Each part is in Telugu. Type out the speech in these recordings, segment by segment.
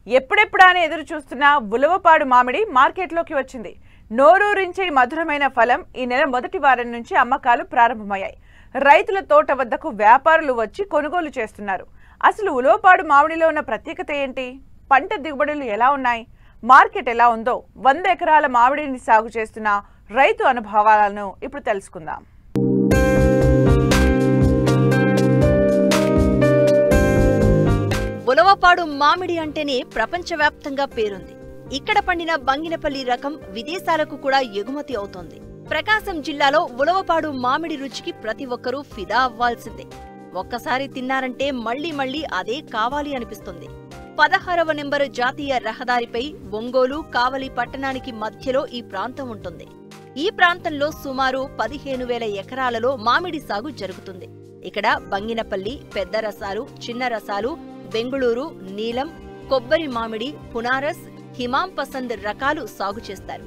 ఎప్పుడెప్పుడా అని ఎదురు చూస్తున్న ఉలవపాడు మామిడి మార్కెట్లోకి వచ్చింది. నోరూరించే మధురమైన ఫలం ఈ నెల మొదటి వారం నుంచి అమ్మకాలు ప్రారంభమయ్యాయి. రైతుల తోట వద్దకు వ్యాపారులు వచ్చి కొనుగోలు చేస్తున్నారు. అసలు ఉలవపాడు మామిడిలో ఉన్న ప్రత్యేకత ఏంటి? పంట దిగుబడులు ఎలా ఉన్నాయి? మార్కెట్ ఎలా ఉందో 100 ఎకరాల మామిడిని సాగు చేస్తున్న రైతు అనుభవాలను ఇప్పుడు తెలుసుకుందాం. ఉలవపాడు మామిడి అంటేనే ప్రపంచవ్యాప్తంగా పేరుంది. ఇక్కడ పండిన బంగినపల్లి రకం విదేశాలకు కూడా ఎగుమతి అవుతోంది. ప్రకాశం జిల్లాలో ఉలవపాడు మామిడి రుచికి ప్రతి ఒక్కరూ ఫిదా అవ్వాల్సిందే. ఒక్కసారి తిన్నారంటే మళ్లీ మళ్లీ అదే కావాలి అనిపిస్తుంది. 16వ నెంబరు జాతీయ రహదారిపై ఒంగోలు కావలి పట్టణానికి మధ్యలో ఈ ప్రాంతం ఉంటుంది. ఈ ప్రాంతంలో సుమారు 15,000 ఎకరాలలో మామిడి సాగు జరుగుతుంది. ఇక్కడ బంగినపల్లి, పెద్ద రసాలు, చిన్న రసాలు, బెంగుళూరు, నీలం, కొబ్బరి మామిడి, పునారస్, హిమాం పసంద్ రకాలు సాగు చేస్తారు.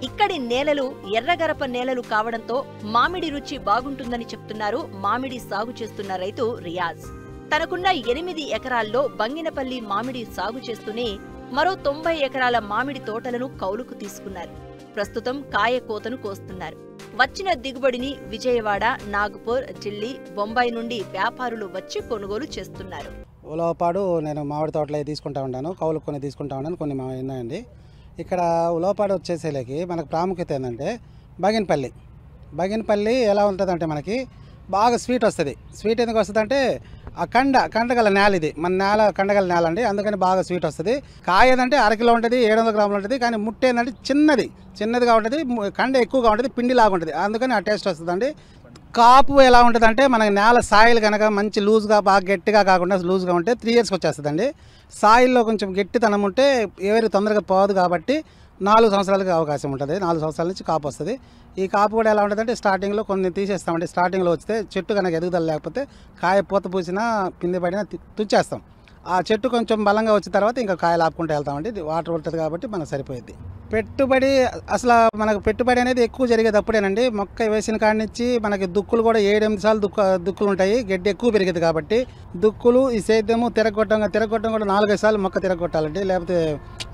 ఇక్కడి నేలలు ఎర్రగరప నేలలు కావడంతో మామిడి రుచి బాగుంటుందని చెప్తున్నారు మామిడి సాగు చేస్తున్న రైతు రియాజ్. తనకున్న 8 ఎకరాల్లో బంగినపల్లి మామిడి సాగు చేస్తూనే మరో 90 ఎకరాల మామిడి తోటలను కౌలుకు తీసుకున్నారు. ప్రస్తుతం కాయ కోతను కోస్తున్నారు. వచ్చిన దిగుబడిని విజయవాడ, నాగపూర్, ఢిల్లీ, బొంబాయి నుండి వ్యాపారులు వచ్చి కొనుగోలు చేస్తున్నారు. ఉలవపాడు నేను మామిడి తోటలో తీసుకుంటా ఉన్నాను, కౌలు కొన్ని తీసుకుంటా ఉన్నాను, కొన్ని ఉన్నాయండి. ఇక్కడ ఉలవపాడు వచ్చేసేలకి మనకు ప్రాముఖ్యత ఏంటంటే బగినపల్లి ఎలా ఉంటుందంటే మనకి బాగా స్వీట్ వస్తుంది. స్వీట్ ఎందుకు వస్తుంది అంటే ఆ కండగల నేల, ఇది మన నేల కండగల నేల అండి, అందుకని బాగా స్వీట్ వస్తుంది. కాయ ఏదంటే 1 కిలో ఉంటుంది, 700 గ్రాములు ఉంటుంది. కానీ ముట్ట ఏంటంటే చిన్నదిగా ఉంటుంది, కండ ఎక్కువగా ఉంటుంది, పిండిలాగా ఉంటుంది, అందుకని ఆ టేస్ట్ వస్తుందండి. కాపు ఎలా ఉంటుంది అంటే మనకి నేల సాయిల్ కనుక మంచి లూజ్గా బాగా గట్టిగా కాకుండా లూజ్గా ఉంటే 3 ఇయర్స్కి వచ్చేస్తుందండి. సాయిల్లో కొంచెం గట్టితనం ఉంటే ఏవేరి తొందరగా పోదు కాబట్టి 4 సంవత్సరాలకి అవకాశం ఉంటుంది. 4 సంవత్సరాల నుంచి కాపు వస్తుంది. ఈ కాపు కూడా ఎలా ఉంటుందంటే స్టార్టింగ్లో కొన్ని తీసేస్తామండి. స్టార్టింగ్లో వస్తే చెట్టు కనుక ఎదుగుదల లేకపోతే కాయ పూత పూసినా పిండి పడినా తుంచేస్తాం. ఆ చెట్టు కొంచెం బలంగా వచ్చిన తర్వాత ఇంకా కాయలు ఆపుకుంటూ వెళ్తామండి. వాటర్ ఉంటుంది కాబట్టి మనకు సరిపోయింది. పెట్టుబడి అసలు మనకు పెట్టుబడి అనేది ఎక్కువ జరిగేది అప్పుడేనండి. మొక్క వేసిన కాడి నుంచి మనకి దుక్కులు కూడా 7-8 సార్లు దుక్కులు ఉంటాయి. గడ్డి ఎక్కువ పెరిగేది కాబట్టి దుక్కులు, ఈ సేద్యము తిరగొట్టం కూడా 4-5 సార్లు మొక్క తిరగొట్టాలండి. లేకపోతే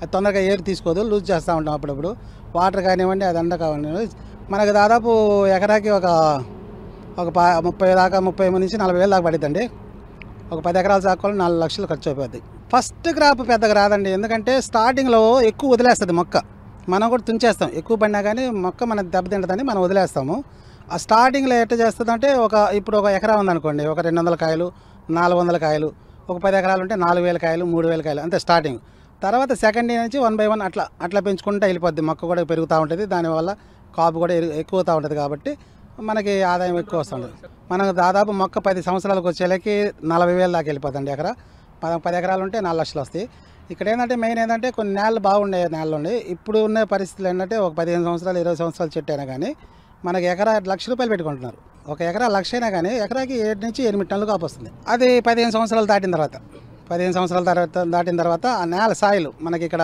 అది తొందరగా ఏరు తీసుకోదు, లూజ్ చేస్తూ ఉంటాం. అప్పుడప్పుడు వాటర్ కానివ్వండి, అది అండ కానివ్వండి. మనకు దాదాపు ఎకరాకి ఒక 30 నుంచి 40 వేలు దాకా పడుతుందండి. ఒక 10 ఎకరాలు సాగుకోవాలి 4 లక్షలు ఖర్చు అయిపోద్ది. ఫస్ట్ క్రాప్ పెద్దగా రాదండి, ఎందుకంటే స్టార్టింగ్లో ఎక్కువ వదిలేస్తుంది మొక్క. మనం కూడా తుంచేస్తాం, ఎక్కువ పడినా కానీ మొక్క మనకు దెబ్బతింటుందని మనం వదిలేస్తాము. ఆ స్టార్టింగ్లో ఎట్లా చేస్తుందంటే ఇప్పుడు ఒక ఎకరా ఉందనుకోండి, ఒక 200 కాయలు, 400 కాయలు, ఒక 10 ఎకరాలు ఉంటే 4,000 కాయలు, 3,000 కాయలు అంతే స్టార్టింగ్. తర్వాత సెకండ్ ఇయర్ నుంచి 1 by 1 అట్లా పెంచుకుంటూ వెళ్ళిపోద్ది. మొక్క కూడా పెరుగుతూ ఉంటుంది, దానివల్ల కాపు కూడా ఎక్కువతూ ఉంటుంది కాబట్టి మనకి ఆదాయం ఎక్కువ వస్తుంది. మనకు దాదాపు మొక్క 10 సంవత్సరాలకు వచ్చేలకి 40,000 దాకా వెళ్ళిపోతుంది ఎకరా. 10 ఎకరాలు ఉంటే 4 లక్షలు వస్తాయి. ఇక్కడ ఏంటంటే మెయిన్ ఏంటంటే కొన్ని నేలలు బాగుండే నేలలు ఉండే. ఇప్పుడు ఉన్న పరిస్థితులు ఏంటంటే ఒక 15 సంవత్సరాలు 20 సంవత్సరాలు చెట్టు అయినా కానీ మనకి ఎకరా ₹1,00,000 పెట్టుకుంటున్నారు. ఒక ఎకరా 1,00,000 అయినా కానీ ఎకరాకి 7 నుంచి 8 టన్నులు కాపు వస్తుంది. అది 15 సంవత్సరాలు దాటిన తర్వాత ఆ నేల సాయిలు మనకి ఇక్కడ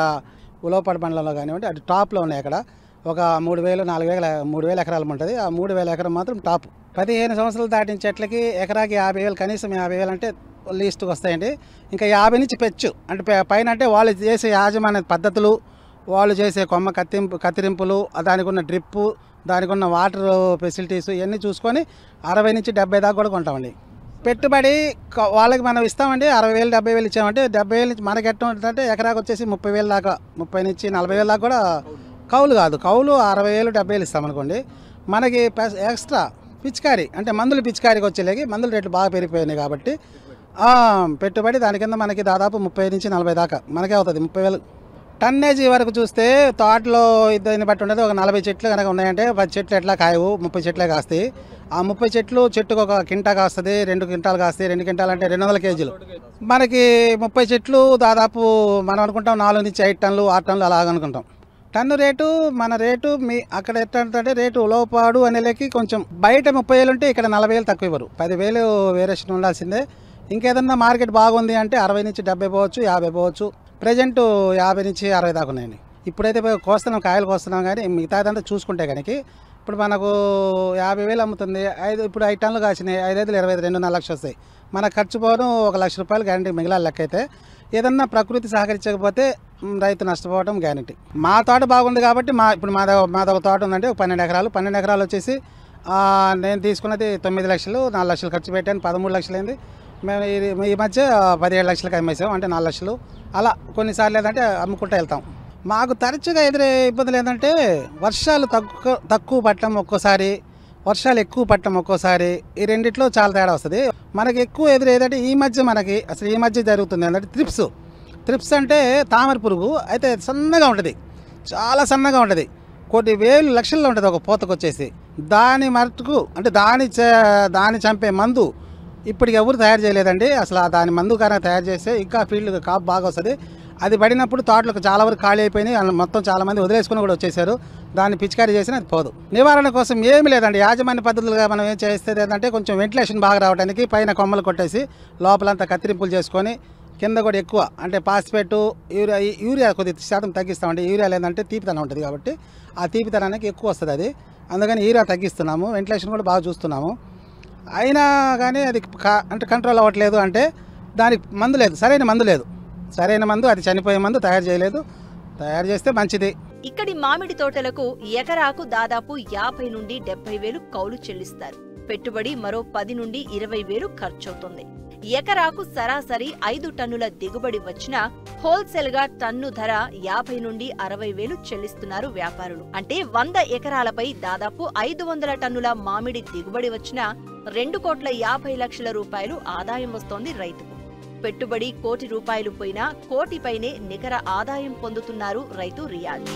ఉలవపాడు మండలంలో కానివ్వండి అటు టాప్లో ఉన్నాయి. అక్కడ ఒక 3,000 ఎకరాలు ఉంటుంది. ఆ 3,000 ఎకరం మాత్రం టాప్. 15 సంవత్సరాలు దాటిన చెట్లకి ఎకరాకి 50,000, కనీసం 50,000 అంటే లీస్ట్కి వస్తాయండి. ఇంకా 50 నుంచి పెచ్చు అంటే పైన అంటే వాళ్ళు చేసే యాజమాన్య పద్ధతులు, వాళ్ళు చేసే కొమ్మ కత్తిరింపులు, దానికి ఉన్న డ్రిప్పు, దానికి ఉన్న వాటర్ ఫెసిలిటీస్ ఇవన్నీ చూసుకొని 60 నుంచి 70 దాకా కూడా కొంటామండి. పెట్టుబడి వాళ్ళకి మనం ఇస్తామండి. 60,000 70,000 ఇచ్చామంటే 70,000 నుంచి మనకి ఎట్లా ఉంటుందంటే ఎకరాకి వచ్చేసి 30,000 దాకా, 30 నుంచి 40,000 దాకా కూడా కౌలు కాదు. కౌలు 60,000 70,000 ఇస్తామనుకోండి. మనకి ఎక్స్ట్రా పిచికారీ అంటే మందులు పిచికారీకి వచ్చేలేకి మందుల రేట్లు బాగా పెరిగిపోయినాయి కాబట్టి పెట్టుబడి దాని కింద మనకి దాదాపు 30 నుంచి 40 దాకా మనకే అవుతుంది. 30,000 టన్నేజీ వరకు చూస్తే తోటలో దీన్ని బట్టి ఉండదు. ఒక 40 చెట్లు కనుక ఉన్నాయంటే 10 చెట్లు ఎట్లా కాయవు, 30 చెట్లే కాస్తాయి. ఆ 30 చెట్లు చెట్టుకు ఒక కింటా కాస్తుంది, 2 క్వింటాలు కాస్తాయి. 2 క్వింటాలు అంటే 200 కేజీలు. మనకి 30 చెట్లు దాదాపు మనం అనుకుంటాం 4 నుంచి 5 టన్నులు 6 టన్నులు అలాగ అనుకుంటాం. టన్ను రేటు మన రేటు అక్కడ ఎట్లంటే రేటు ఉలవపాడు అనేలకి కొంచెం బయట 30,000 ఉంటే ఇక్కడ 40,000 తక్కువ ఇవ్వరు. 10,000 వేరియేషన్ ఉండాల్సిందే. ఇంకేదన్నా మార్కెట్ బాగుంది అంటే 60 నుంచి 70 పోవచ్చు, 50 పోవచ్చు. ప్రజెంట్ 50 నుంచి 60 దాకా ఉన్నాయండి. ఇప్పుడైతే కాయలు కోస్తున్నాం కానీ మిగతాదంతా చూసుకుంటే కనుక ఇప్పుడు మనకు 50,000 అమ్ముతుంది, ఇప్పుడు 5 టన్నులు కాసినాయి, 5 25 2.5 లక్షలు వస్తాయి. మన ఖర్చు పోవడం 1 లక్ష రూపాయలు గ్యారంటీ మిగిలిన లెక్క అయితే. ఏదన్నా ప్రకృతి సహకరించకపోతే రైతు నష్టపోవడం గ్యారంటీ. మా తోట బాగుంది కాబట్టి ఇప్పుడు మాదొక తోట ఉందంటే 12 ఎకరాలు. 12 ఎకరాలు వచ్చేసి నేను తీసుకున్నది 9 లక్షలు, 4 లక్షలు ఖర్చు పెట్టాను, 13 లక్షలు అయింది. మేము ఈ మధ్య 17 లక్షలకి అమ్మేసాం, అంటే 4 లక్షలు. అలా కొన్నిసార్లు ఏదంటే అమ్ముకుంటూ వెళ్తాం. మాకు తరచుగా ఎదురే ఇబ్బందులు ఏంటంటే వర్షాలు తక్కువ పట్టడం ఒక్కోసారి, వర్షాలు ఎక్కువ పట్టడం ఒక్కోసారి, ఈ రెండిట్లో చాలా తేడా వస్తుంది. మనకి ఎక్కువ ఎదురు ఏదంటే ఈ మధ్య జరుగుతుంది ఏంటంటే త్రిప్స్ అంటే తామర పురుగు. అయితే సన్నగా ఉంటుంది, చాలా సన్నగా ఉంటుంది, కొన్ని వేలు లక్షల్లో ఉంటుంది ఒక పూతకు వచ్చేసి. దాని మట్టుకు అంటే దాన్ని చంపే మందు ఇప్పటికి ఎవరు తయారు చేయలేదండి. అసలు దాని మందు కనుక తయారు చేస్తే ఇంకా ఫీల్డ్ కాపు బాగా వస్తుంది. అది పడినప్పుడు తోటలకు చాలా వరకు ఖాళీ అయిపోయినాయి, మొత్తం చాలామంది వదిలేసుకుని కూడా వచ్చేసారు. దాన్ని పిచికారీ చేసిన అది పోదు. నివారణ కోసం ఏమీ లేదండి, యాజమాన్య పద్ధతులుగా మనం ఏం చేస్తే ఏంటంటే కొంచెం వెంటిలేషన్ బాగా రావడానికి పైన కొమ్మలు కొట్టేసి లోపలంతా కత్తిరింపులు చేసుకొని కింద కూడా ఎక్కువ అంటే పాస్పేట్, యూరియా కొద్ది శాతం తగ్గిస్తామండి. యూరియా లేదంటే తీపితనం ఉంటుంది కాబట్టి ఆ తీపితనానికి ఎక్కువ వస్తుంది అది. అందుకని యూరియా తగ్గిస్తున్నాము, వెంటిలేషన్ కూడా బాగా చూస్తున్నాము. అయినా కానీ అది అంటే కంట్రోల్ అవ్వట్లేదు. అంటే దానికి మందు లేదు, సరైన మందు అది చనిపోయే మందు తయారు చేయలేదు. తయారు చేస్తే మంచిది. ఇక్కడి మామిడి తోటలకు ఎకరాకు దాదాపు 50 నుండి 70,000 కౌలు చెల్లిస్తారు. పెట్టుబడి మరో 10 నుండి 20,000 ఖర్చవుతుంది. ఎకరాకు సరాసరి 5 టన్నుల దిగుబడి వచ్చినా హోల్సేల్ గా టన్ను ధర 50 నుండి 60,000 చెల్లిస్తున్నారు వ్యాపారులు. అంటే 100 ఎకరాలపై దాదాపు 500 టన్నుల మామిడి దిగుబడి వచ్చినా 2,50,00,000 రూపాయలు ఆదాయం వస్తోంది రైతుకు. పెట్టుబడి ₹1,00,00,000 పోయినా 1,00,00,000 పైనే నికర ఆదాయం పొందుతున్నారు రైతు రియాజ్.